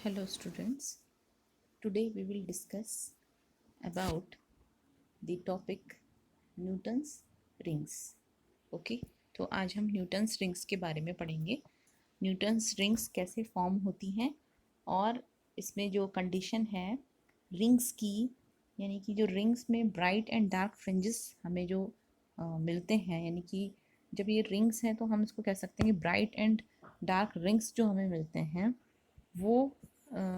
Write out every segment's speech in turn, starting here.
Hello students, today we will discuss about the topic Newton's rings. Okay तो आज हम Newton's rings के बारे में पढ़ेंगे। न्यूटन्स रिंग्स कैसे फॉर्म होती हैं और इसमें जो कंडीशन है रिंग्स की, यानी कि जो रिंग्स में ब्राइट एंड डार्क फ्रिंजेस हमें जो मिलते हैं, यानी कि जब ये रिंग्स हैं तो हम इसको कह सकते हैं कि ब्राइट एंड डार्क रिंग्स जो हमें मिलते हैं वो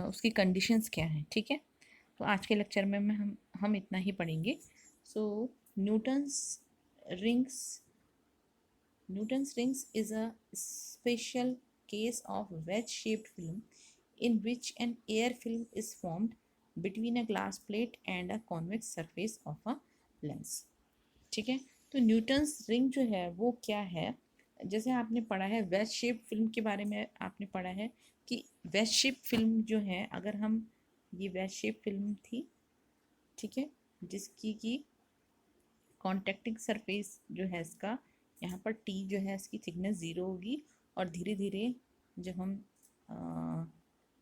उसकी कंडीशंस क्या हैं। ठीक है, तो आज के लेक्चर में हम इतना ही पढ़ेंगे। So Newton's rings is a special case of wedge-shaped film in which an air film is formed between a glass plate and a convex surface of a lens. ठीक है, तो न्यूटन्स रिंग जो है वो क्या है, जैसे आपने पढ़ा है वेज शेप फिल्म के बारे में, आपने पढ़ा है कि वेज शेप फिल्म जो है, अगर हम ये वेज शेप फिल्म थी, ठीक है, जिसकी की कॉन्टैक्टिंग सरफेस जो है इसका, यहाँ पर टी जो है इसकी थिकनेस ज़ीरो होगी और धीरे धीरे जब हम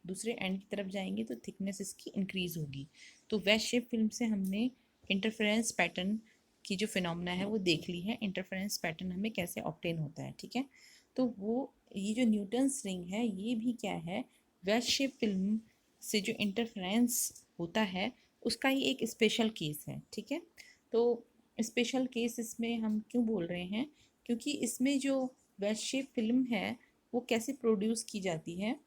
दूसरे एंड की तरफ जाएंगे तो थिकनेस इसकी इंक्रीज़ होगी। तो वेज शेप फिल्म से हमने इंटरफेरेंस पैटर्न की जो फिनोमेना है वो देख ली है, इंटरफेरेंस पैटर्न हमें कैसे ऑब्टेन होता है। ठीक है, तो वो ये जो न्यूटन्स रिंग है ये भी क्या है, वेज शेप फिल्म से जो इंटरफेरेंस होता है उसका ही एक स्पेशल केस है। ठीक है, तो स्पेशल केस इसमें हम क्यों बोल रहे हैं, क्योंकि इसमें जो वेज शेप फिल्म है वो कैसे प्रोड्यूस की जाती है।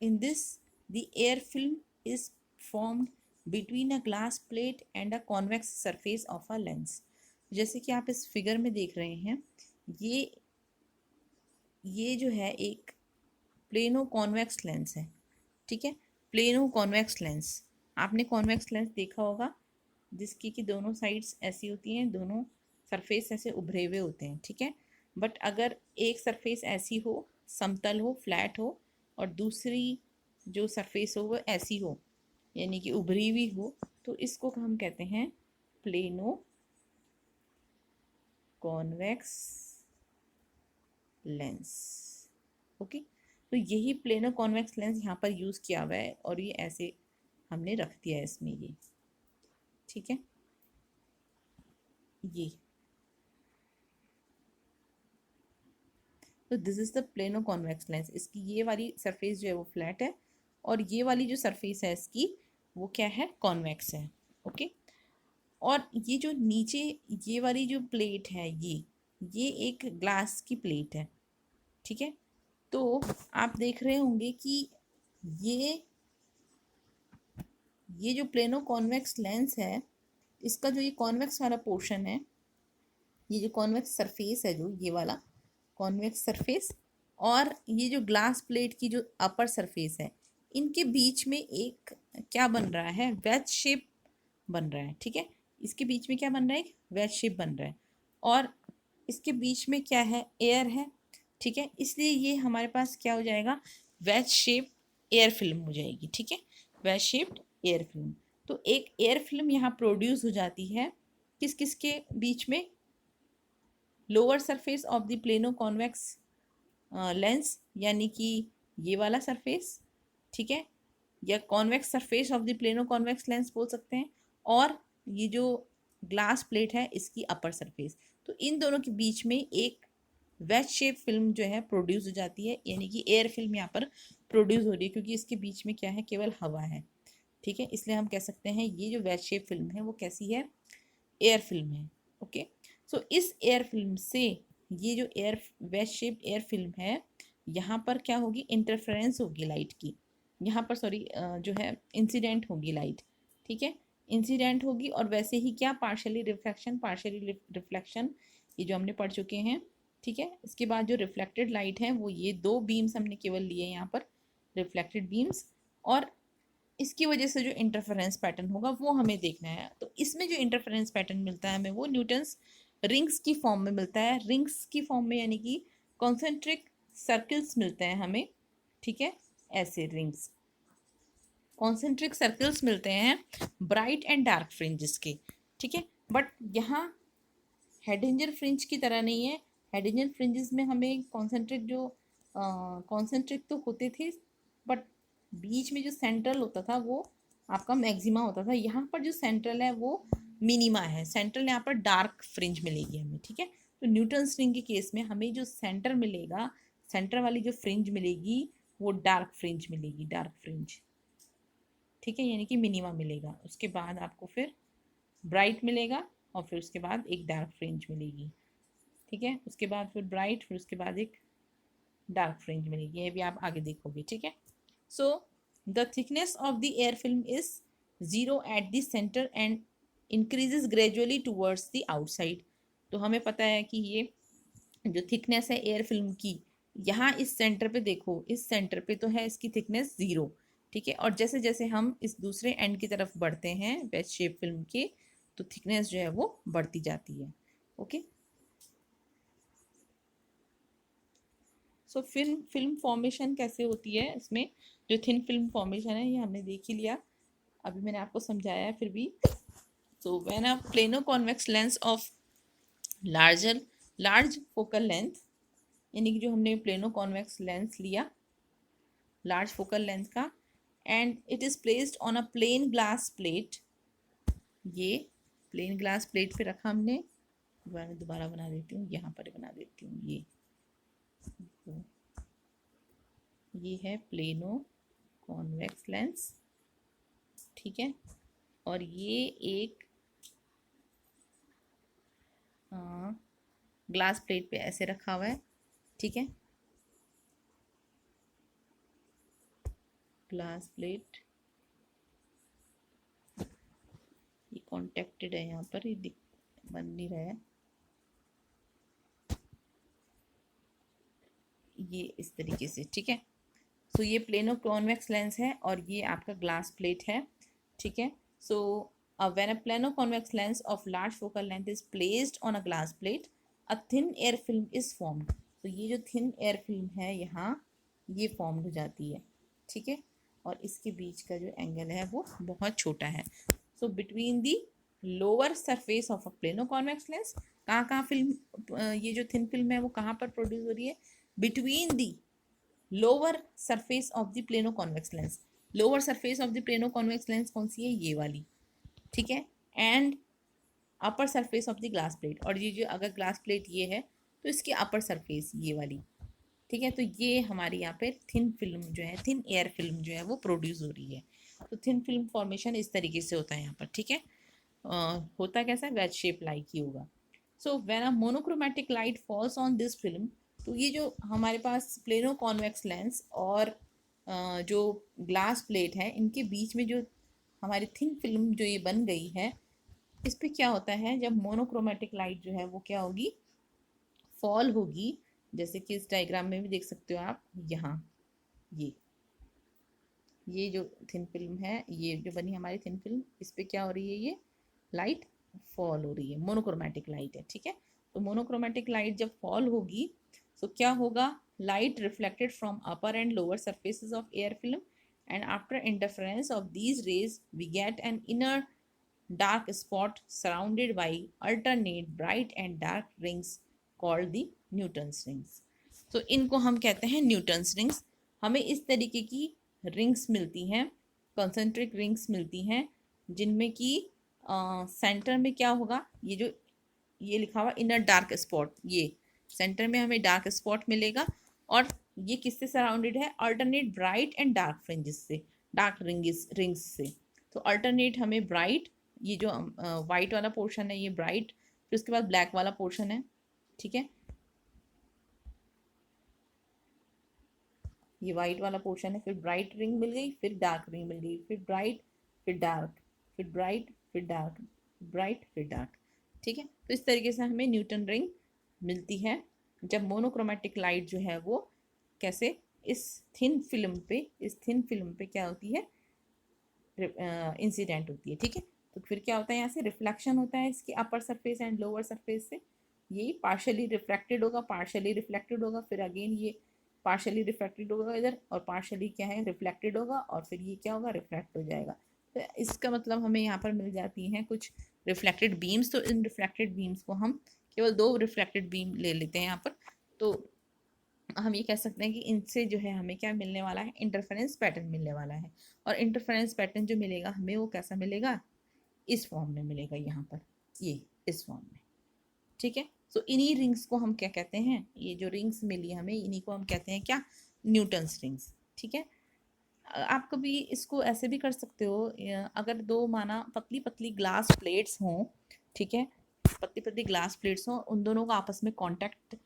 In this the air film is formed between a glass plate and a convex surface of a lens. जैसे कि आप इस फिगर में देख रहे हैं, ये जो है एक प्लेनो कॉन्वेक्स लेंस है। ठीक है, प्लेनो कॉन्वेक्स लेंस, आपने कॉन्वेक्स लेंस देखा होगा जिसकी कि दोनों साइड्स ऐसी होती हैं, दोनों सरफेस ऐसे उभरे हुए होते हैं। ठीक है, बट अगर एक सरफेस ऐसी हो, समतल हो, फ्लैट हो, और दूसरी जो सरफेस हो वो ऐसी हो, यानी कि उभरी हुई हो, तो इसको हम कहते हैं प्लेनो कॉन्वेक्स लेंस। ओके, तो यही प्लेनो कॉन्वेक्स लेंस यहाँ पर यूज़ किया हुआ है और ये ऐसे हमने रख दिया है इसमें ये। ठीक है, ये तो this is the plano convex lens. इसकी ये वाली सरफेस जो है वो फ्लैट है और ये वाली जो सरफेस है इसकी वो क्या है, कॉन्वेक्स है। ओके, और ये जो नीचे ये वाली जो प्लेट है ये एक ग्लास की प्लेट है। ठीक है, तो आप देख रहे होंगे कि ये ये जो प्लेनो कॉन्वेक्स लेंस है इसका जो ये कॉन्वेक्स वाला पोर्शन है, ये जो कॉन्वेक्स सरफेस है, जो ये वाला कॉन्वेक्स सरफेस और ये जो ग्लास प्लेट की जो अपर सरफेस है, इनके बीच में एक क्या बन रहा है, वेज शेप बन रहा है। ठीक है, इसके बीच में क्या बन रहा है, एक वेज शेप बन रहा है और इसके बीच में क्या है, एयर है। ठीक है, इसलिए ये हमारे पास क्या हो जाएगा, वेज शेप एयर फिल्म हो जाएगी। ठीक है, वेज शेप्ड एयर फिल्म। तो एक एयर फिल्म यहाँ प्रोड्यूस हो जाती है किस किस के बीच में, lower surface of the plano convex lens, यानी कि ये वाला सरफेस। ठीक है, या convex surface of the plano convex lens बोल सकते हैं, और ये जो ग्लास प्लेट है इसकी अपर सरफेस। तो इन दोनों के बीच में एक वेज शेप फिल्म जो है प्रोड्यूस हो जाती है, यानी कि एयर फिल्म यहाँ पर प्रोड्यूस हो रही है, क्योंकि इसके बीच में क्या है, केवल हवा है। ठीक है, इसलिए हम कह सकते हैं ये जो वेज शेप फिल्म है वो कैसी है, एयर फिल्म है। ओके, सो इस एयर फिल्म से ये जो air veg shape air film है, यहाँ पर क्या होगी, इंटरफेरेंस होगी लाइट की, यहाँ पर सॉरी जो है इंसिडेंट होगी लाइट। ठीक है, इंसिडेंट होगी और वैसे ही क्या, पार्शियली रिफ्लेक्शन, पार्शियली रिफ्लेक्शन, ये जो हमने पढ़ चुके हैं। ठीक है, इसके बाद जो रिफ्लेक्टेड लाइट है वो ये दो बीम्स हमने केवल लिए यहाँ पर, रिफ्लेक्टेड बीम्स, और इसकी वजह से जो इंटरफेरेंस पैटर्न होगा वो हमें देखना है। तो इसमें जो इंटरफेरेंस पैटर्न मिलता है हमें वो न्यूटन्स रिंग्स की फॉर्म में मिलता है, रिंग्स की फॉर्म में, यानी कि कॉन्सेंट्रिक सर्कल्स मिलते हैं हमें। ठीक है, ऐसे रिंग्स कॉन्सेंट्रिक सर्कल्स मिलते हैं ब्राइट एंड डार्क फ्रिंजेस के। ठीक है, बट यहाँ हेडिंजर फ्रिंज की तरह नहीं है। हेडिंजर फ्रिंजेस में हमें कॉन्सेंट्रिक जो कॉन्सेंट्रिक तो होते थे, बट बीच में जो सेंट्रल होता था वो आपका मैक्सिमा होता था। यहाँ पर जो सेंट्रल है वो मिनिमा है। सेंट्रल यहाँ पर डार्क फ्रिंज मिलेगी हमें, ठीक है। तो न्यूटन्स रिंग के केस में हमें जो सेंटर मिलेगा, सेंटर वाली जो फ्रिंज मिलेगी वो डार्क फ्रिंज मिलेगी, डार्क फ्रिंज, ठीक है, यानी कि मिनिमा मिलेगा। उसके बाद आपको फिर ब्राइट मिलेगा और फिर उसके बाद एक डार्क फ्रिंज मिलेगी, ठीक है। उसके बाद फिर ब्राइट, फिर उसके बाद एक डार्क फ्रिंज मिलेगी। ये भी आप आगे देखोगे, ठीक है। So the thickness of the air film is 0 at the centre and increases gradually towards the outside. तो हमें पता है कि ये जो थिकनेस है एयर फिल्म की, यहाँ इस सेंटर पे देखो, इस सेंटर पे तो है इसकी थिकनेस 0, ठीक है। और जैसे जैसे हम इस दूसरे एंड की तरफ बढ़ते हैं वेज शेप फिल्म के, तो थिकनेस जो है वो बढ़ती जाती है, ओके। सो फिल्म फॉर्मेशन कैसे होती है इसमें, जो थिन फिल्म फॉर्मेशन है ये हमने देख ही लिया, अभी मैंने आपको समझाया है फिर भी। So when a plano convex lens of large focal length, यानी कि जो हमने प्लेनो कॉन्वेक्स लेंस लिया लार्ज फोकल लेंथ का, and it is placed on a plane glass plate, ये प्लेन ग्लास प्लेट पे रखा हमने, दोबारा बना देती हूँ, यहाँ पर बना देती हूँ, ये है प्लेनो कॉन्वेक्स लेंस, ठीक है। और ये एक ग्लास प्लेट पे ऐसे रखा हुआ है, ठीक है। ग्लास प्लेट, ये कॉन्टेक्टेड है, यहाँ पर ये बन नहीं रहा है, ये इस तरीके से, ठीक है। सो ये प्लेनो कॉन्वेक्स लेंस है और ये आपका ग्लास प्लेट है, ठीक है। सो when a plano convex lens of large focal length is placed on a glass plate, a thin air film is formed. तो ये जो थिन एयर फिल्म है यहाँ, ये फॉर्म हो जाती है, ठीक है। और इसके बीच का जो एंगल है वो बहुत छोटा है। So between the lower surface of a plano convex lens, कहाँ फिल्म, ये जो थिन फिल्म है वो कहाँ पर प्रोड्यूस हो रही है, between the lower surface of the plano convex lens. Lower surface of the plano convex lens कौन सी है, ये वाली, ठीक है। And upper surface of the glass plate, और ये जो अगर ग्लास प्लेट ये है तो इसकी अपर सरफेस ये वाली, ठीक है। तो ये हमारी यहाँ पे थिन फिल्म जो है, थिन एयर फिल्म जो है वो प्रोड्यूस हो रही है। तो थिन फिल्म फॉर्मेशन इस तरीके से होता है यहाँ पर, ठीक है। होता कैसा है, वेज शेप लाइक ही होगा। सो when a monochromatic light falls on this film, तो ये जो हमारे पास प्लेनो कॉन्वेक्स लेंस और जो ग्लास प्लेट है, इनके बीच में जो हमारी थिन फिल्म जो ये बन गई है, इस पर क्या होता है, जब मोनोक्रोमैटिक लाइट जो है वो क्या होगी, फॉल होगी। जैसे कि इस डायग्राम में भी देख सकते हो आप, यहाँ ये जो थिन फिल्म है, ये जो बनी हमारी थिन फिल्म, इस पर क्या हो रही है, ये लाइट फॉल हो रही है, मोनोक्रोमैटिक लाइट है, ठीक है। तो मोनोक्रोमैटिक लाइट जब फॉल होगी तो क्या होगा, light reflected from upper and lower surfaces of air film, and after interference of these rays we get an inner dark spot surrounded by alternate bright and dark rings called the Newton's rings. तो इनको हम कहते हैं Newton's rings. हमें इस तरीके की rings मिलती हैं, कॉन्सेंट्रिक रिंग्स मिलती हैं, जिनमें कि सेंटर में क्या होगा, ये जो ये लिखा हुआ इनर डार्क स्पॉट, ये सेंटर में हमें डार्क स्पॉट मिलेगा। और ये किससे सराउंडेड है, alternate bright and dark fringes से, डार्क रिंग्स से। तो अल्टरनेट हमें ब्राइट, ये जो वाइट वाला पोर्शन है ये ब्राइट, फिर उसके बाद ब्लैक वाला पोर्शन है, ठीक है। ये वाइट वाला पोर्शन है, फिर ब्राइट रिंग मिल गई, फिर डार्क रिंग मिल गई, फिर ब्राइट, फिर डार्क, फिर ब्राइट, फिर डार्क, ब्राइट, फिर डार्क, ठीक है। तो इस तरीके से हमें न्यूटन रिंग मिलती है जब मोनोक्रोमैटिक लाइट जो है वो कैसे इस थिन फिल्म पे क्या होती है, इंसिडेंट होती है, ठीक है। तो फिर क्या होता है, यहाँ से रिफ्लेक्शन होता है इसकी upper surface and lower surface से, ये पार्शली रिफ्लेक्टेड होगा, पार्शली रिफ्लेक्टेड होगा, फिर अगेन ये पार्शली रिफ्लेक्टेड होगा इधर, और पार्शली क्या है, रिफ्लेक्टेड होगा, और फिर ये क्या होगा, रिफ्लेक्ट हो जाएगा। तो इसका मतलब हमें यहाँ पर मिल जाती हैं कुछ रिफ्लेक्टेड बीम्स। तो इन रिफ्लेक्टेड बीम्स को हम केवल 2 रिफ्लेक्टेड बीम ले लेते हैं यहाँ पर। तो हम ये कह सकते हैं कि इनसे जो है हमें क्या मिलने वाला है, इंटरफेरेंस पैटर्न मिलने वाला है। और इंटरफेरेंस पैटर्न जो मिलेगा हमें वो कैसा मिलेगा, इस फॉर्म में मिलेगा यहाँ पर, ये इस फॉर्म में, ठीक है। सो इन्हीं रिंग्स को हम क्या कहते हैं, ये जो रिंग्स मिली हमें इन्हीं को हम कहते हैं क्या, न्यूटन्स रिंग्स, ठीक है। आप कभी इसको ऐसे भी कर सकते हो, अगर दो माना पतली पतली ग्लास प्लेट्स हों, ठीक है, पतली पतली ग्लास प्लेट्स हों, उन दोनों को आपस में कांटेक्ट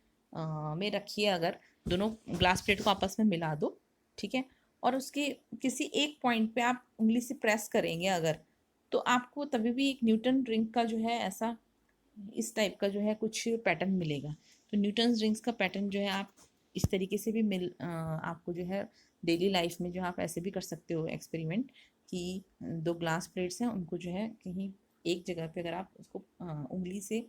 में रखिए, अगर दोनों ग्लास प्लेट को आपस में मिला दो, ठीक है, और उसके किसी एक पॉइंट पे आप उंगली से प्रेस करेंगे अगर, तो आपको तभी भी एक न्यूटन रिंग का जो है ऐसा इस टाइप का जो है कुछ पैटर्न मिलेगा। तो न्यूटन रिंग्स का पैटर्न जो है आप इस तरीके से भी आपको जो है डेली लाइफ में जो आप ऐसे भी कर सकते हो एक्सपेरिमेंट, कि दो ग्लास प्लेट्स हैं उनको जो है कहीं एक जगह पे अगर आप उसको उंगली से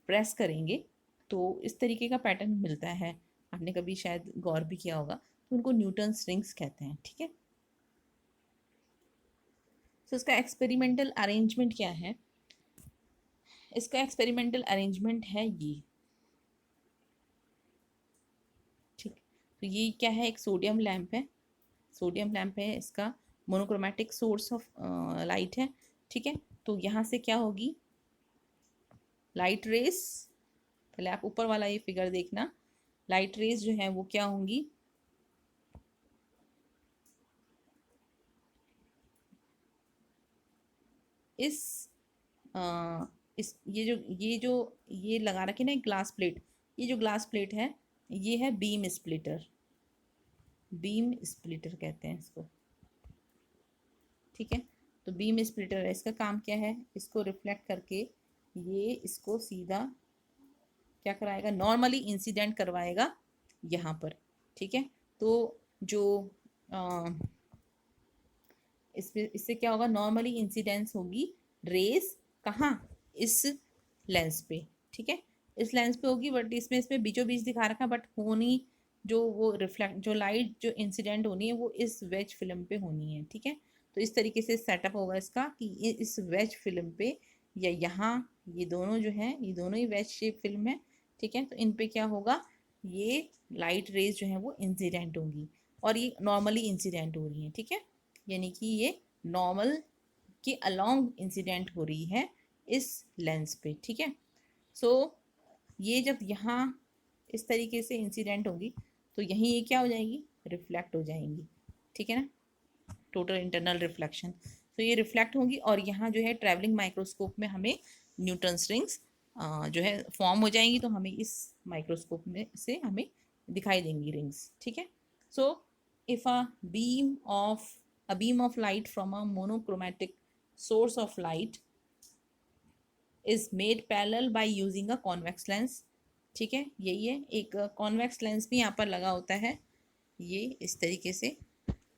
प्रेस करेंगे तो इस तरीके का पैटर्न मिलता है। आपने कभी शायद गौर भी किया होगा, तो उनको न्यूटन्स रिंग्स कहते हैं, ठीक है। तो इसका एक्सपेरिमेंटल अरेंजमेंट क्या है, इसका एक्सपेरिमेंटल अरेंजमेंट है ये, ठीक। तो ये क्या है, एक सोडियम लैंप है, सोडियम लैंप है, इसका मोनोक्रोमेटिक सोर्स ऑफ लाइट है, ठीक है। तो यहाँ से क्या होगी, लाइट रेस, पहले आप ऊपर वाला ये फिगर देखना, लाइट रेस जो है वो क्या होंगी, इस इस ये लगा रखे ना एक ग्लास प्लेट, ये जो ग्लास प्लेट है ये है बीम स्प्लिटर, बीम स्प्लिटर कहते हैं इसको, ठीक है। तो बीम स्प्लिटर है, इसका काम क्या है, इसको रिफ्लेक्ट करके ये इसको सीधा क्या कराएगा, नॉर्मली इंसिडेंट करवाएगा यहाँ पर, ठीक है। तो जो इससे क्या होगा, नॉर्मली इंसिडेंस होगी रेस, कहाँ, इस लेंस पे, ठीक है, इस लेंस पे होगी, बट इसमें बीचों बीच दिखा रखा, बट होनी जो वो रिफ्लेक्ट जो लाइट जो इंसिडेंट होनी है वो इस वेज फिल्म पे होनी है, ठीक है। तो इस तरीके से सेटअप होगा इसका कि इस वेज फिल्म पे या यहाँ, ये दोनों जो है ये दोनों ही वेज शेप फिल्म है, ठीक है। तो इन पे क्या होगा, ये लाइट रेज जो है वो इंसिडेंट होंगी और ये नॉर्मली इंसिडेंट हो रही है, ठीक है, यानी कि ये नॉर्मल के अलोंग इंसिडेंट हो रही है इस लेंस पे, ठीक है। सो ये जब यहाँ इस तरीके से इंसिडेंट होगी तो यहीं ये क्या हो जाएगी, रिफ्लेक्ट हो जाएंगी, ठीक है ना, टोटल इंटरनल रिफ्लेक्शन। तो ये रिफ्लेक्ट होंगी और यहाँ जो है ट्रैवलिंग माइक्रोस्कोप में हमें न्यूटन्स रिंग्स जो है फॉर्म हो जाएंगी, तो हमें इस माइक्रोस्कोप में से हमें दिखाई देंगी रिंग्स, ठीक है। So if a beam of light from a monochromatic source of light is made parallel by using a convex lens, ठीक है, यही है, एक कॉन्वेक्स लेंस भी यहाँ पर लगा होता है, ये इस तरीके से।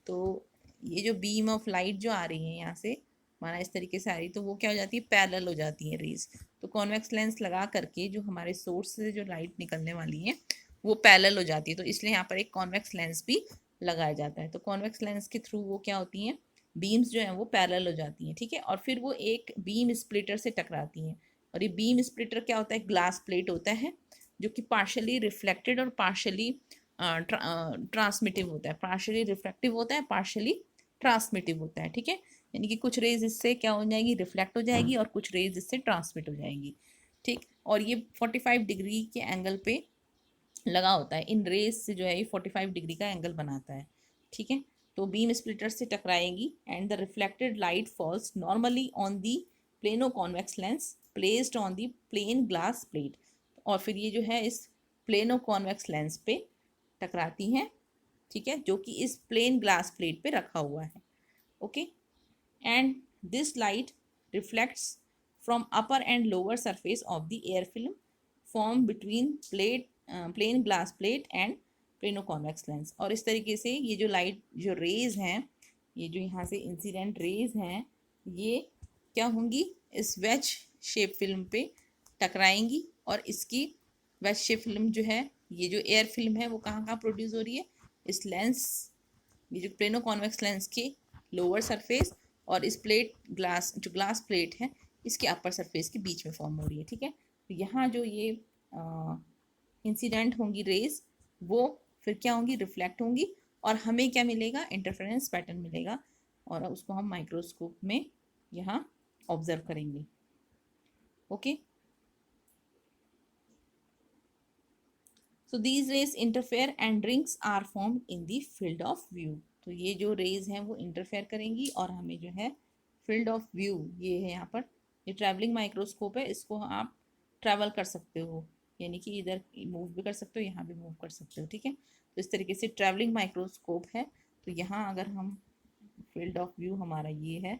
तो ये जो बीम ऑफ लाइट जो आ रही है यहाँ से, माना इस तरीके से आ रही, तो वो क्या हो जाती है, पैरेलल हो जाती है रेज। तो कॉन्वेक्स लेंस लगा करके जो हमारे सोर्स से जो लाइट निकलने वाली है वो पैरेलल हो जाती है, तो इसलिए यहाँ पर एक कॉन्वेक्स लेंस भी लगाया जाता है। तो कॉन्वेक्स लेंस के थ्रू वो क्या होती हैं, बीम्स जो हैं वो पैरेलल हो जाती हैं, ठीक है, और फिर वो एक बीम स्प्लिटर से टकराती हैं। और ये बीम स्प्लिटर क्या होता है, ग्लास प्लेट होता है जो कि पार्शली रिफ्लेक्टेड और पार्शली ट्रांसमिटिव होता है, पार्शली रिफ्लेक्टिव होता है, पार्शली ट्रांसमिटिव होता है, ठीक है। यानी कि कुछ रेज इससे क्या हो जाएगी, रिफ्लेक्ट हो जाएगी और कुछ रेज इससे ट्रांसमिट हो जाएंगी, ठीक। और ये 45 डिग्री के एंगल पे लगा होता है, इन रेज से जो है ये 45 डिग्री का एंगल बनाता है, ठीक है। तो बीम स्प्लिटर से टकराएंगी and the reflected light falls normally on the plano convex lens placed on the plane glass plate, और फिर ये जो है इस प्लेनो कॉन्वेक्स लेंस पे टकराती हैं, ठीक है, जो कि इस प्लेन ग्लास प्लेट पे रखा हुआ है, okay. And this light reflects from upper and lower surface of the air film form between plane glass plate and plano convex lens. और इस तरीके से ये जो लाइट जो रेज हैं, ये जो यहाँ से इंसिडेंट रेज हैं, ये क्या होंगी, इस वेज शेप फिल्म पे टकराएंगी और इसकी वेज शेप फिल्म जो है, ये जो एयर फिल्म है वो कहाँ कहाँ प्रोड्यूस हो रही है, इस लेंस, ये जो प्लेनो कॉन्वेक्स लेंस के लोअर सरफेस और इस प्लेट ग्लास जो ग्लास प्लेट है इसके अपर सरफेस के बीच में फॉर्म हो रही है, ठीक है। तो यहाँ जो ये इंसिडेंट होंगी रेज वो फिर क्या होंगी, रिफ्लेक्ट होंगी, और हमें क्या मिलेगा, इंटरफेरेंस पैटर्न मिलेगा, और उसको हम माइक्रोस्कोप में यहाँ ऑब्जर्व करेंगे। Okay, so these rays interfere and rings are formed in the field of view. तो ये जो रेज हैं वो इंटरफेयर करेंगी और हमें जो है फील्ड ऑफ व्यू, ये है यहाँ पर, ये ट्रैवलिंग माइक्रोस्कोप है, इसको आप ट्रैवल कर सकते हो, यानी कि इधर मूव भी कर सकते हो, यहाँ भी मूव कर सकते हो, ठीक है। तो इस तरीके से ट्रैवलिंग माइक्रोस्कोप है। तो यहाँ अगर हम फील्ड ऑफ व्यू हमारा ये है,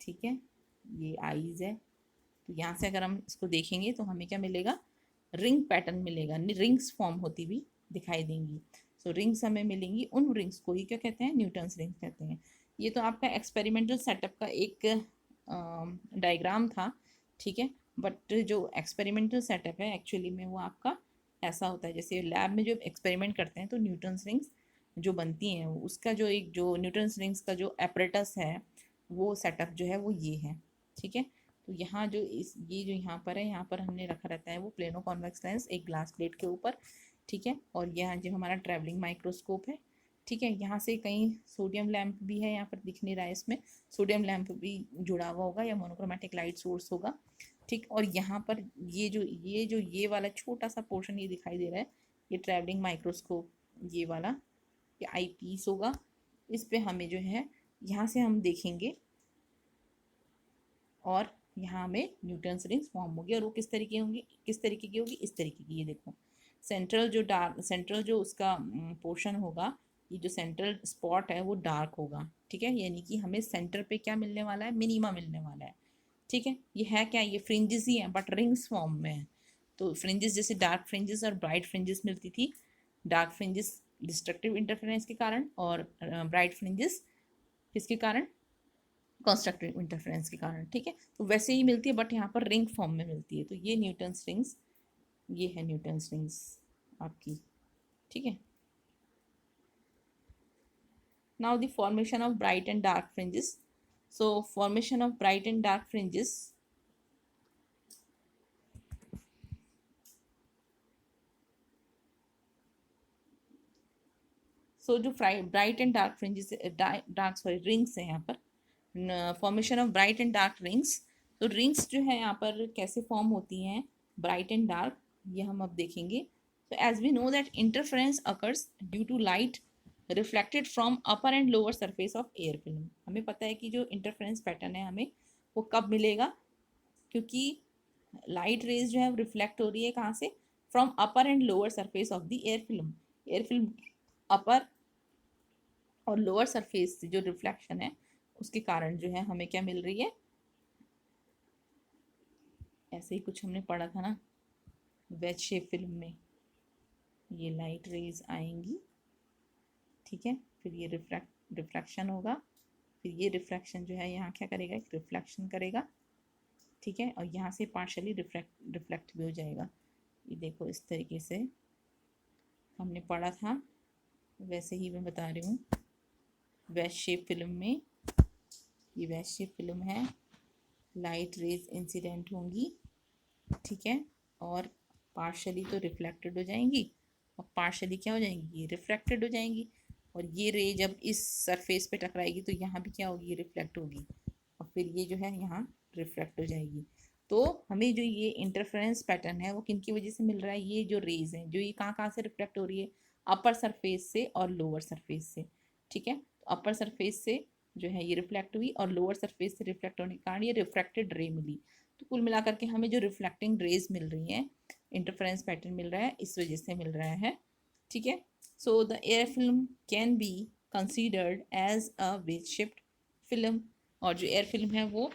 ठीक है, ये आईज है, तो यहाँ से अगर हम इसको देखेंगे तो हमें क्या मिलेगा, रिंग पैटर्न मिलेगा, रिंग्स फॉर्म होती हुई दिखाई देंगी। सो रिंग्स हमें मिलेंगी, उन रिंग्स को ही क्या कहते हैं, न्यूटन्स रिंग्स कहते हैं। ये तो आपका एक्सपेरिमेंटल सेटअप का एक डायग्राम था, ठीक है, बट जो एक्सपेरिमेंटल सेटअप है एक्चुअली में वो आपका ऐसा होता है, जैसे लैब में जो एक्सपेरिमेंट करते हैं तो न्यूटन्स रिंग्स जो बनती हैं उसका जो एक जो न्यूटन्स रिंग्स का जो एपरेटस है वो सेटअप जो है वो ये है, ठीक है। तो यहाँ जो ये जो यहाँ पर है, यहाँ पर हमने रखा रहता है वो प्लेनो कॉन्वेक्स लेंस एक ग्लास प्लेट के ऊपर, ठीक है। और यहाँ जो हमारा ट्रैवलिंग माइक्रोस्कोप है, ठीक है, यहाँ से कहीं सोडियम लैंप भी है, यहाँ पर दिख नहीं रहा है, इसमें सोडियम लैंप भी जुड़ा हुआ होगा या मोनोक्रोमेटिक लाइट सोर्स होगा, ठीक। और यहाँ पर ये वाला छोटा सा पोर्शन ये दिखाई दे रहा है, ये ट्रैवलिंग माइक्रोस्कोप, ये वाला ये आई पीस होगा, इस पे हमें जो है यहाँ से हम देखेंगे और यहाँ में न्यूटन्स रिंग्स फॉर्म होगी, और वो किस तरीके होंगी, किस तरीके की होगी, इस तरीके की, ये देखो सेंट्रल जो उसका पोर्शन होगा, ये जो सेंट्रल स्पॉट है वो डार्क होगा, ठीक है, यानी कि हमें सेंटर पे क्या मिलने वाला है, मिनीमा मिलने वाला है, ठीक है। ये है क्या, ये फ्रिंजेस ही हैं बट रिंग्स फॉर्म में है। तो फ्रिंजेस जैसे डार्क फ्रिंजेस और ब्राइट फ्रिंजेस मिलती थी, डार्क फ्रिंजेस डिस्ट्रक्टिव इंटरफेरेंस के कारण और ब्राइट फ्रिंजेस किसके कारण, कंस्ट्रक्टिव इंटरफेरेंस के कारण, ठीक है। तो वैसे ही मिलती है बट यहाँ पर रिंग फॉर्म में मिलती है। तो ये न्यूटन्स रिंग्स, ये है न्यूटन्स रिंग्स आपकी, ठीक है। Now the formation of bright and dark fringes. So formation of bright and dark fringes, so जो bright and dark fringes, dark sorry rings है यहाँ पर, formation of bright and dark rings. तो rings जो है यहाँ पर कैसे फॉर्म होती हैं, ब्राइट एंड डार्क, ये हम अब देखेंगे। तो as we know that interference occurs due to light reflected from upper and lower surface of air film. हमें पता है कि जो इंटरफेरेंस पैटर्न है हमें वो कब मिलेगा, क्योंकि लाइट रेज जो है रिफ्लेक्ट हो रही है कहाँ से, from upper and lower surface of the air film. Air film upper और लोअर सरफेस से जो रिफ्लेक्शन है उसके कारण जो है हमें क्या मिल रही है, ऐसे ही कुछ हमने पढ़ा था ना वेज शेप फिल्म में, ये लाइट रेज आएंगी, ठीक है, फिर ये रिफ्लेक्शन होगा, फिर ये रिफ्लेक्शन जो है यहाँ क्या करेगा, एक रिफ्लेक्शन करेगा, ठीक है, और यहाँ से पार्शली रिफ्लेक्ट भी हो जाएगा। ये देखो इस तरीके से हमने पढ़ा था, वैसे ही मैं बता रही हूँ। वेज शेप फिल्म में, ये वेज शेप फिल्म है, लाइट रेज इंसिडेंट होंगी, ठीक है, और पार्शली तो रिफ्लेक्टेड हो जाएंगी और पार्शली क्या हो जाएंगी, ये रिफ्लेक्टेड हो जाएंगी। और ये रे जब इस सरफेस पे टकराएगी तो यहाँ भी क्या होगी, ये रिफ्लेक्ट होगी, और फिर ये जो है यहाँ रिफ्लेक्ट हो जाएगी। तो हमें जो ये इंटरफेरेंस पैटर्न है वो किन की वजह से मिल रहा है, ये जो रेज हैं जो ये कहाँ कहाँ से रिफ्लेक्ट हो रही है, अपर सरफेस से और लोअर सरफेस से, ठीक है। तो अपर सरफेस से जो है ये रिफ्लेक्ट हुई और लोअर सरफेस से रिफ्लेक्ट होने के कारण ये रिफ्रैक्टेड रे मिली। तो कुल मिलाकर के हमें जो रिफ्लेक्टिंग रेज मिल रही हैं, इंटरफेरेंस पैटर्न मिल रहा है, इस वजह से मिल रहा है, ठीक है। So the air film can be considered as a wedge shift film, और जो एयर फिल्म है वो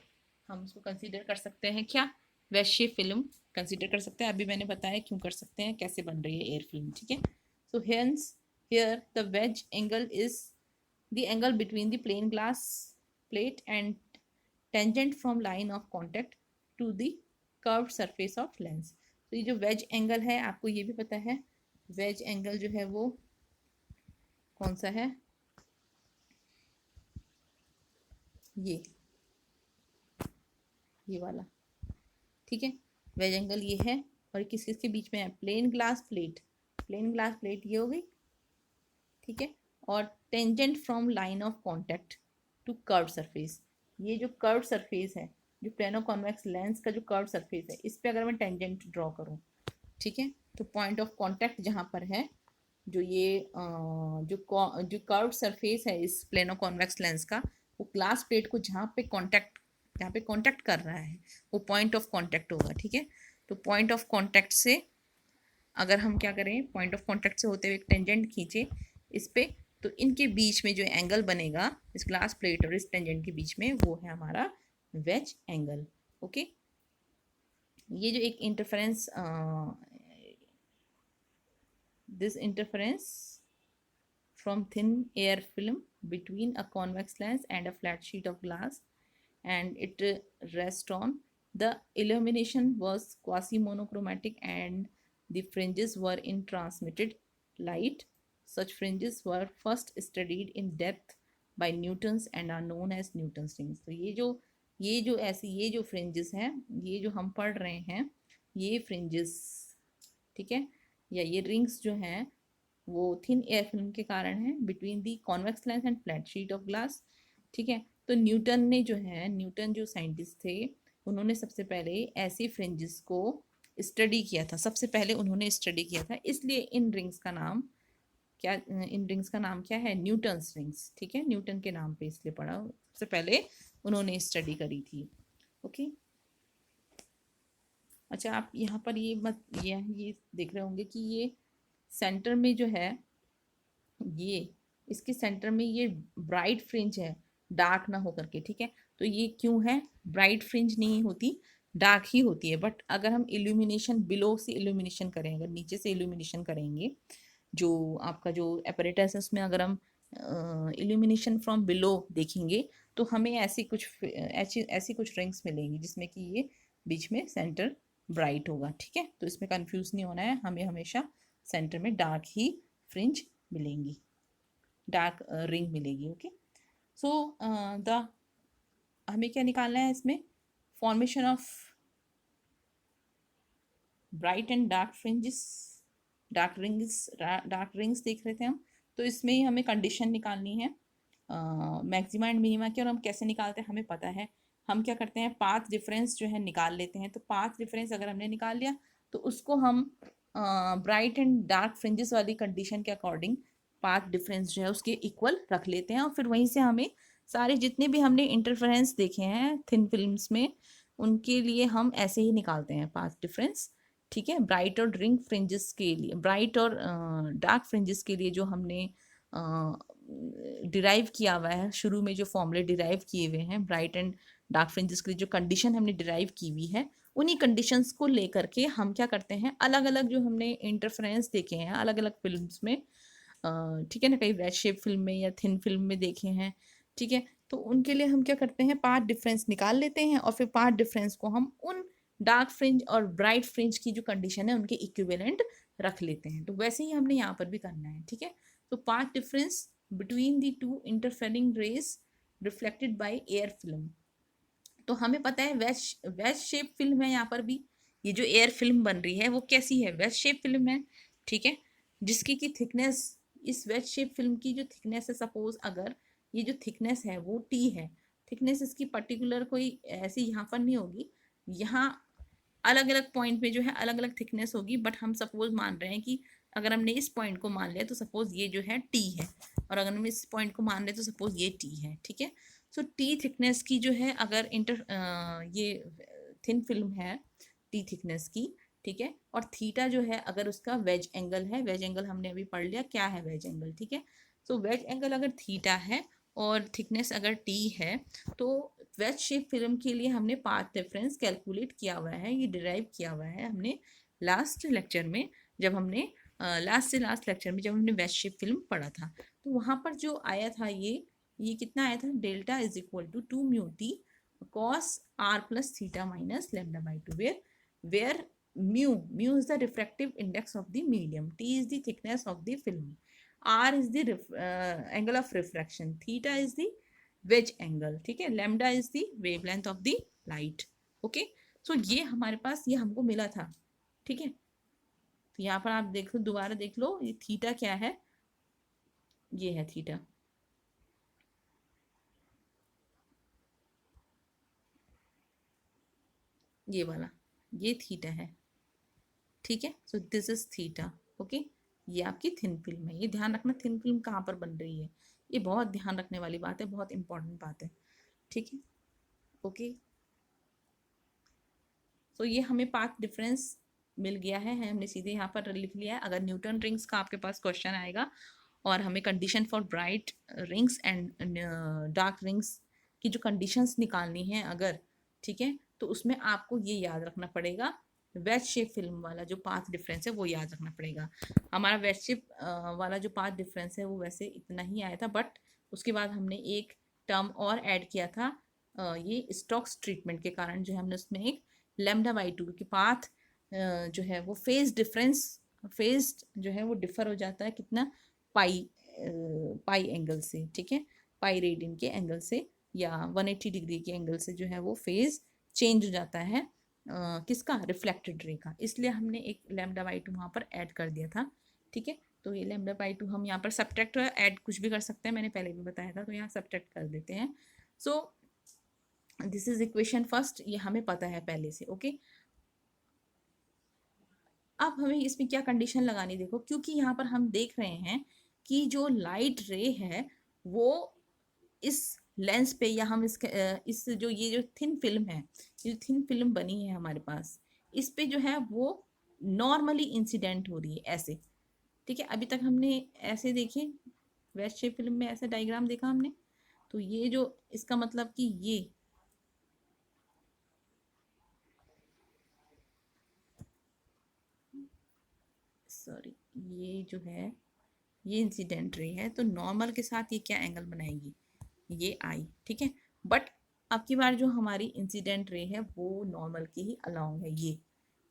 हम उसको कंसीडर कर सकते हैं क्या, वेज शेप फिल्म कंसीडर कर सकते हैं। अभी मैंने बताया क्यों कर सकते हैं, कैसे बन रही है एयर फिल्म, ठीक है। So hence here the ways angle is the angle between the plain glass plate and tangent from line of contact to the curved surface of lens। तो ये जो वेज एंगल है आपको ये भी पता है, वेज एंगल जो है वो कौन सा है, ये वाला, ठीक है, वेज एंगल ये है, और किस किस के बीच में है, plane glass plate, plane glass plate ये हो गई, ठीक है। और tangent from line of contact to curve surface, ये जो कर्व सरफेस है, जो प्लेनो कॉन्वेक्स लेंस का जो कर्व सरफेस है, इस पे अगर मैं टेंजेंट ड्रॉ करूँ, ठीक है, तो पॉइंट ऑफ कॉन्टेक्ट जहाँ पर है, जो ये जो कर्व सरफेस है इस प्लेनो कॉन्वेक्स लेंस का, वो ग्लास प्लेट को जहाँ पे कांटेक्ट कर रहा है वो पॉइंट ऑफ कांटेक्ट होगा, ठीक है। तो पॉइंट ऑफ कांटेक्ट से अगर हम क्या करें, पॉइंट ऑफ कांटेक्ट से होते हुए एक टेंजेंट खींचे इस पे, तो इनके बीच में जो एंगल बनेगा इस ग्लास प्लेट और इस टेंजेंट के बीच में, वो है हमारा वेज एंगल। ओके, ये जो एक interference, this interference from thin air film between a convex lens and a flat sheet of glass, and it rests on. The illumination was quasi monochromatic and the fringes were in transmitted light. Such fringes were first studied in depth by Newtons and are known as Newton's rings. तो ये जो fringes हैं, ये जो हम पढ़ रहे हैं, ये fringes, ठीक है, या ये rings जो हैं, वो थिन एयर फिल्म के कारण है between the convex lens and flat sheet of glass, ठीक है। तो न्यूटन जो साइंटिस्ट थे, उन्होंने सबसे पहले ऐसे फ्रिंजेस को स्टडी किया था, सबसे पहले उन्होंने स्टडी किया था, इसलिए इन रिंग्स का नाम क्या है, न्यूटन्स रिंग्स, ठीक है, न्यूटन के नाम पे इसलिए पढ़ा, सबसे पहले उन्होंने स्टडी करी थी। ओके, अच्छा, आप यहाँ पर ये देख रहे होंगे कि ये सेंटर में जो है, ये इसके सेंटर में ये ब्राइट फ्रिंज है, डार्क ना होकर के, ठीक है। तो ये क्यों है, ब्राइट फ्रिंज नहीं होती, डार्क ही होती है। बट अगर हम इल्यूमिनेशन बिलो से इल्यूमिनेशन करें, अगर नीचे से इल्यूमिनेशन करेंगे, जो आपका जो एपरेटस है उसमें अगर हम इल्यूमिनेशन फ्रॉम बिलो देखेंगे, तो हमें ऐसी कुछ रिंग्स मिलेंगी जिसमें कि ये बीच में सेंटर ब्राइट होगा, ठीक है। तो इसमें कंफ्यूज नहीं होना है, हमें हमेशा सेंटर में डार्क ही फ्रिंज मिलेंगी, डार्क रिंग मिलेगी। ओके, सो द हमें क्या निकालना है इसमें, formation of bright and dark fringes, dark rings देख रहे थे हम। तो इसमें ही हमें कंडीशन निकालनी है मैक्सिमा एंड मिनिमा की, और हम कैसे निकालते हैं हमें पता है। हम क्या करते हैं, पाथ डिफरेंस जो है निकाल लेते हैं। तो पाथ डिफरेंस अगर हमने निकाल लिया, तो उसको हम ब्राइट एंड डार्क फ्रिंजेस वाली कंडीशन के अकॉर्डिंग पाथ डिफरेंस जो है उसके इक्वल रख लेते हैं, और फिर वहीं से हमें सारे जितने भी हमने इंटरफेरेंस देखे हैं थिन फिल्म्स में, उनके लिए हम ऐसे ही निकालते हैं पाथ डिफरेंस, ठीक है। ब्राइट और रिंग फ्रिंजेस के लिए, ब्राइट और डार्क फ्रिंजेस के लिए जो हमने डिराइव किया हुआ है, शुरू में जो फॉर्मूले डिराइव किए हुए हैं ब्राइट एंड डार्क फ्रिंजेस के लिए, जो कंडीशन हमने डिराइव की हुई है, उन्हीं कंडीशंस को लेकर के हम क्या करते हैं, अलग अलग जो हमने इंटरफेरेंस देखे हैं अलग अलग फिल्म्स में, ठीक है ना, कई वेज शेप फिल्म में या थिन फिल्म में देखे हैं, ठीक है। तो उनके लिए हम क्या करते हैं, पार्ट डिफरेंस निकाल लेते हैं, और फिर पार्ट डिफरेंस को हम उन डार्क फ्रिंज और ब्राइट फ्रिंज की जो कंडीशन है उनके इक्विवेलेंट रख लेते हैं। तो वैसे ही हमने यहाँ पर भी करना है, ठीक है। तो part difference between the two interfering rays reflected by air film. तो हमें पता है वेज शेप फिल्म है, यहाँ पर भी ये जो एयर फिल्म बन रही है वो कैसी है, वेज शेप फिल्म है, ठीक है, जिसकी की थिकनेस, इस वेज शेप फिल्म की जो थिकनेस है, सपोज अगर ये जो थिकनेस है वो टी है, थिकनेस इसकी पर्टिकुलर कोई ऐसी यहाँ पर नहीं होगी, यहाँ अलग अलग पॉइंट पे जो है अलग अलग थिकनेस होगी, बट हम सपोज मान रहे हैं कि अगर हमने इस पॉइंट को मान लिया तो सपोज ये जो है टी है, और अगर हम इस पॉइंट को मान रहे तो सपोज ये टी है, ठीक है। सो टी थिकनेस की जो है, अगर ये थिन फिल्म है टी थिकनेस की, ठीक है, और थीटा जो है अगर उसका वेज एंगल है, वेज एंगल हमने अभी पढ़ लिया क्या है वेज एंगल, ठीक है। सो वेज एंगल अगर थीटा है और थिकनेस अगर टी है, तो वेज शेप फिल्म के लिए हमने पाथ डिफरेंस कैलकुलेट किया हुआ है, ये डिराइव किया हुआ है हमने लास्ट लेक्चर में, जब हमने लास्ट लेक्चर में जब हमने वेज शेप फिल्म पढ़ा था, तो वहाँ पर जो आया था ये कितना आया था, delta is equal to 2 mu t cos r plus theta minus lambda by 2, where mu is the refractive index of the medium, t is the thickness of the film, r is the angle of refraction, theta is the wedge angle, ठीक है, lambda is the wavelength of the light। Okay, so ये हमारे पास ये हमको मिला था, ठीक है। तो यहाँ पर आप देख लो, दोबारा देख लो, ये थीटा क्या है, ये है थीटा, ये वाला, ये थीटा है, ठीक है। सो दिस इज थीटा, ओके। ये आपकी थिन फिल्म है। ये ध्यान रखना थिन फिल्म कहाँ पर बन रही है, ये बहुत ध्यान रखने वाली बात है, बहुत इंपॉर्टेंट बात है, ठीक है, ओके। तो ये हमें पाथ डिफरेंस मिल गया है, हमने सीधे यहाँ पर लिख लिया है। अगर न्यूटन रिंग्स का आपके पास क्वेश्चन आएगा और हमें condition for bright rings and dark rings की जो कंडीशंस निकालनी है अगर, ठीक है, तो उसमें आपको ये याद रखना पड़ेगा, वेज शेप फिल्म वाला जो पाथ डिफरेंस है वो याद रखना पड़ेगा। हमारा वेज शेप वाला जो पाथ डिफरेंस है वो वैसे इतना ही आया था, बट उसके बाद हमने एक टर्म और ऐड किया था, ये स्टोक्स ट्रीटमेंट के कारण जो है हमने उसमें एक लैम्डा बाई टू के पाथ जो है वो फेज डिफरेंस, फेज जो है वो डिफर हो जाता है कितना, पाई पाई एंगल से, ठीक है, पाई रेडियन के एंगल से या 180 डिग्री के एंगल से जो है वो फेज चेंज हो जाता है किसका, रिफ्लेक्टेड रे का। इसलिए हमने एक लैम्डा बाई टू वहाँ पर ऐड कर दिया था, ठीक है। तो ये लैम्डा बाई टू हम यहाँ पर सब्ट्रैक्ट ऐड कुछ भी कर सकते हैं, मैंने पहले भी बताया था, तो यहाँ सब्ट्रैक्ट कर देते हैं। सो दिस इज इक्वेशन फर्स्ट, ये हमें पता है पहले से, ओके। अब हमें इसमें क्या कंडीशन लगानी, देखो, क्योंकि यहाँ पर हम देख रहे हैं कि जो लाइट रे है वो इस लेंस पे, या हम इस जो ये जो थिन फिल्म है, ये जो थिन फिल्म बनी है हमारे पास, इस पे जो है वो नॉर्मली इंसिडेंट हो रही है ऐसे, ठीक है। अभी तक हमने ऐसे देखे, वेस्ट शेप फिल्म में ऐसा डायग्राम देखा हमने, तो ये जो इसका मतलब कि ये सॉरी, ये जो है ये इंसिडेंट रे है, तो नॉर्मल के साथ ये क्या एंगल बनाएगी, ये आई, ठीक है। बट अब की बार जो हमारी इंसिडेंट रे है वो नॉर्मल के ही अलोंग है ये,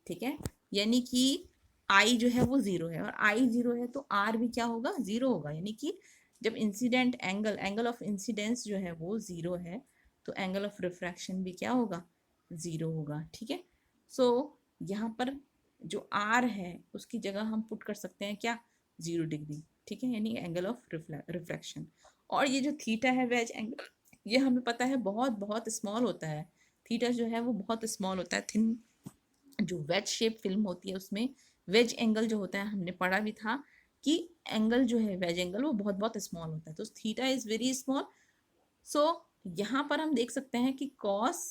ठीक है, यानी कि आई जो है वो जीरो है, और आई जीरो है तो आर भी क्या होगा, जीरो होगा, यानी कि जब incident angle, angle of incidence जो है वो जीरो है तो एंगल ऑफ रिफ्रैक्शन भी क्या होगा, जीरो होगा, ठीक है। सो यहाँ पर जो आर है उसकी जगह हम पुट कर सकते हैं क्या, 0 डिग्री, ठीक है, यानी एंगल ऑफ रिफ्रैक्शन। और ये जो थीटा है वेज एंगल, ये हमें पता है बहुत बहुत स्मॉल होता है, थीटा जो है वो बहुत स्मॉल होता है, थिन जो वेज शेप फिल्म होती है उसमें वेज एंगल जो होता है, हमने पढ़ा भी था कि एंगल जो है वेज एंगल वो बहुत बहुत स्मॉल होता है, तो थीटा इज वेरी स्मॉल। सो यहाँ पर हम देख सकते हैं कि कॉस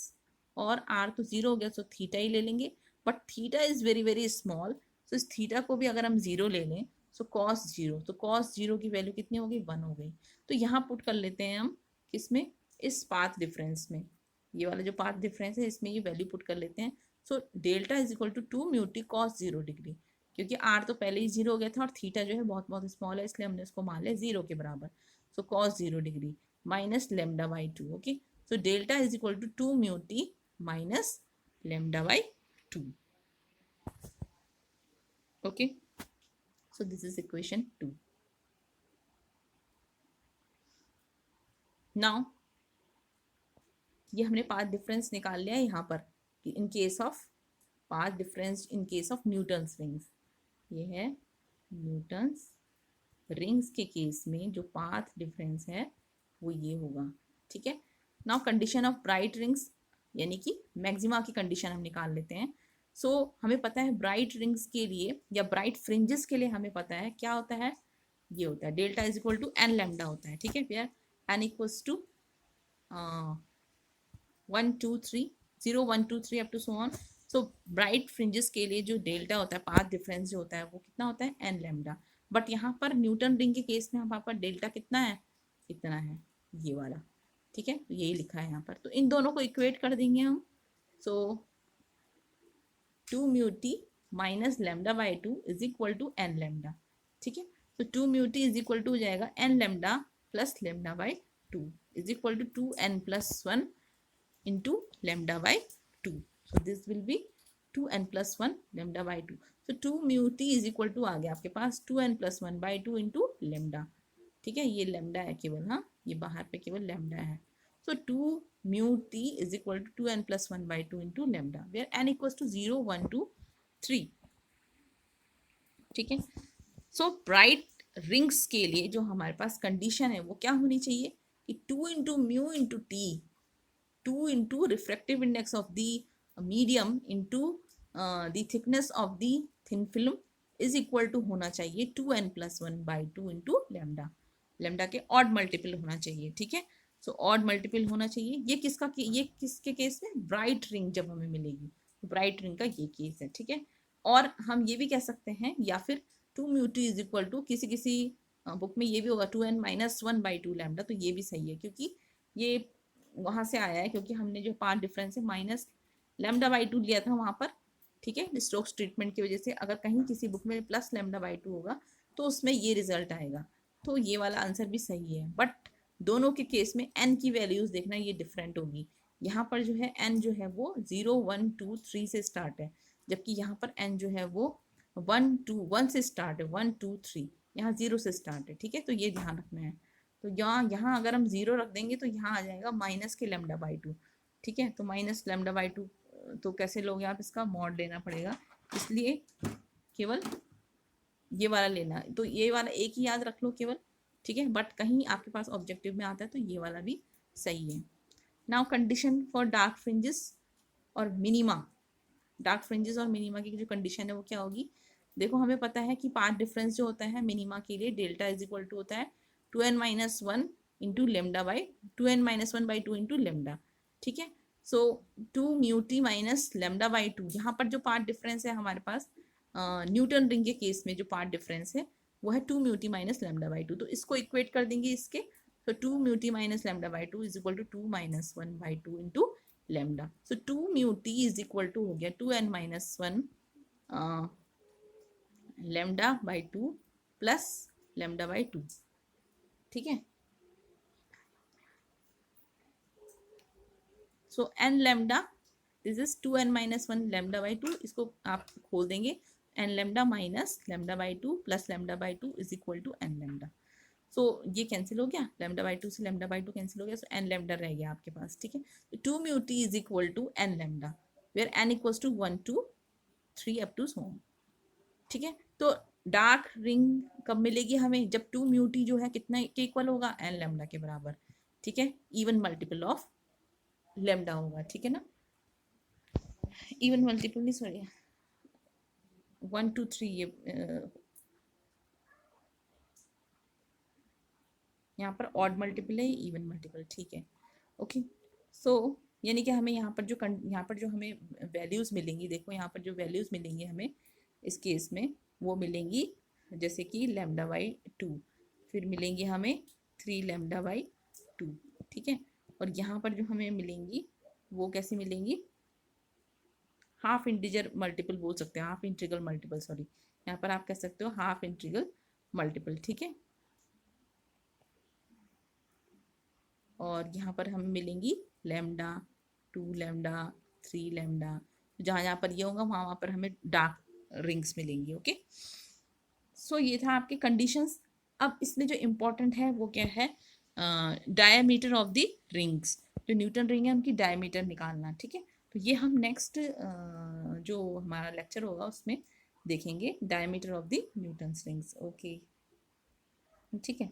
और आर तो जीरो हो गया, सो थीटा ही ले लेंगे, but theta is very very small, तो इस थीटा को भी अगर हम जीरो ले लें, सो कॉस जीरो, तो कॉस जीरो की वैल्यू कितनी हो गई, 1 हो गई। तो यहाँ पुट कर लेते हैं हम किसमें, इस पाथ डिफरेंस में, ये वाला जो पाथ डिफरेंस है इसमें ये वैल्यू पुट कर लेते हैं। So delta is equal to 2 mu t cos 0 degree, क्योंकि आर तो पहले ही जीरो हो गया था और थीटा जो है बहुत बहुत स्मॉल है, इसलिए हमने उसको मान लिया जीरो के बराबर। So cos 0 degree minus lambda by two, okay. So delta is equal to 2 mu T minus lambda by two, okay. So this is equation 2। Now ये हमने पाथ डिफरेंस निकाल लिया यहाँ पर कि in case of path difference in case of Newton's rings, ये है Newton's rings के केस में जो पाथ डिफरेंस है वो ये होगा, ठीक है। Now condition of bright rings, यानी कि मैक्सिमा की कंडीशन हम निकाल लेते हैं। सो हमें पता है ब्राइट रिंग्स के लिए या ब्राइट फ्रिंजेस के लिए हमें पता है क्या होता है, ये होता है delta is equal to n lambda होता है, ठीक है, where n equals to 1 2 3 0 1 2 3 up to so on. So bright fringes के लिए जो डेल्टा होता है, पाथ डिफरेंस जो होता है वो कितना होता है, एन लैम्डा। बट यहाँ पर न्यूटन रिंग के केस में हमारे पास डेल्टा कितना है, इतना है, ये वाला, ठीक है, तो यही लिखा है यहाँ पर। तो इन दोनों को इक्वेट कर देंगे हम। So 2 mu T minus lambda by two is equal to n lambda, ठीक है। तो 2 mu T is equal to हो जाएगा n lambda plus lambda by two is equal to 2n plus 1 into lambda by 2. So this will be 2n plus 1 lambda by 2. So 2 mu t is equal to आ गया आपके पास 2n plus 1 by 2 into lambda, ठीक है, ये lambda है केवल, हाँ ये बाहर पे केवल lambda है। So 2 mu t is equal to 2n plus 1 by 2 into lambda where n equals to 0 1 2 3, ठीक है। सो ब्राइट रिंग्स के लिए जो हमारे पास कंडीशन है वो क्या होनी चाहिए कि 2 into mu into t, 2 into refractive index of the medium into the thickness of the thin film is equal to होना चाहिए 2n+1/2 इंटू लेमडा। लेमडा के ऑड मल्टीपल होना चाहिए, ठीक है। सो ऑड मल्टीपल होना चाहिए। ये किसके केस में, ब्राइट रिंग जब हमें मिलेगी, ब्राइट रिंग का ये केस है, ठीक है। और हम ये भी कह सकते हैं, या फिर 2 mu T is equal to, किसी किसी बुक में ये भी होगा 2n-1/2 लैम्डा, तो ये भी सही है क्योंकि ये वहां से आया है, क्योंकि हमने जो पार्ट डिफरेंस है -λ/2 लिया था वहां पर, ठीक है। स्टोक्स ट्रीटमेंट की वजह से अगर कहीं किसी बुक में +λ/2 होगा तो उसमें ये रिजल्ट आएगा। तो ये वाला आंसर भी सही है, बट दोनों के केस में n की वैल्यूज देखना ये डिफरेंट होगी। यहाँ पर जो है n जो है वो 0, 1, 2, 3 से स्टार्ट है, जबकि यहाँ पर n जो है वो 1 से स्टार्ट है, 1, 2, 3, यहाँ 0 से स्टार्ट है, ठीक है। तो ये ध्यान रखना है। तो यहाँ अगर हम 0 रख देंगे तो यहाँ आ जाएगा -λ/2, ठीक है। तो -λ/2 तो कैसे लोगे आप, इसका मॉड लेना पड़ेगा, इसलिए केवल ये वाला लेना है। तो ये वाला एक ही याद रख लो केवल, ठीक है। बट कहीं आपके पास ऑब्जेक्टिव में आता है तो ये वाला भी सही है। Now condition for dark fringes और मिनिमा। डार्क फ्रिंजेस और मिनिमा की जो कंडीशन है वो क्या होगी, देखो हमें पता है कि पार्ट डिफरेंस जो होता है मिनिमा के लिए डेल्टा इज इक्वल टू होता है 2n-1 इंटू लेमडा/2 इंटू लेमडा, ठीक है। सो 2 म्यू टी माइनस लेमडा/2, यहाँ पर जो पार्ट डिफरेंस है हमारे पास न्यूटन रिंग के केस में जो पार्ट डिफरेंस है वो है 2 म्यू टी माइनस लेमडा/2। तो इसको इक्वेट कर देंगे इसके, तो 2 mu T minus lambda is equal to 2-1/2 into lambda. So 2 mu T is equal to हो गया 2n-1 λ/2 प्लस λ/2, ठीक है। So n lambda, this is 2n-1 λ/2, इसको आप खोल देंगे, n lambda minus λ/2 plus λ/2 is equal to n lambda. So ये cancel हो गया, λ/2 से λ/2 कैंसिल हो गया, सो n लैम्डा रह गया आपके पास, ठीक है। 2 mu T is equal to n lambda, where n equals to 1 to 3 up to so, ठीक है। तो डार्क रिंग कब मिलेगी हमें, जब 2 म्यू टी जो है कितना के इक्वल होगा, n लैम्डा के बराबर, ठीक है। इवन मल्टीपल ऑफ लैम्डा होगा, ठीक है ना। इवन मल्टीपल नहीं, सॉरी 1, 2, 3, ये यहाँ पर ऑड मल्टीपल है, इवन मल्टीपल, ठीक है, ओके। सो यानी कि हमें यहाँ पर जो हमें वैल्यूज़ मिलेंगी, देखो यहाँ पर जो वैल्यूज़ मिलेंगी हमें इस केस में वो मिलेंगी जैसे कि λ/2, फिर मिलेंगी हमें 3 λ/2, ठीक है। और यहाँ पर जो हमें मिलेंगी वो कैसे मिलेंगी, हाफ इंटीजर मल्टीपल बोल सकते हैं, हाफ इंटीग्रल मल्टीपल, सॉरी, यहाँ पर आप कह सकते हो हाफ इंटीग्रल मल्टीपल, ठीक है। और यहाँ पर हमें मिलेंगी लैम्डा, 2 लैम्डा, 3 लैम्डा, जहाँ जहाँ पर ये होगा वहाँ पर हमें डार्क रिंग्स मिलेंगी, ओके। सो ये था आपके कंडीशंस। अब इसमें जो इम्पोर्टेंट है वो क्या है, डायमीटर ऑफ द रिंग्स। जो न्यूटन रिंग है उनकी डायमीटर निकालना, ठीक है। तो ये हम नेक्स्ट जो हमारा लेक्चर होगा उसमें देखेंगे, diameter of the Newton rings, okay, ठीक है।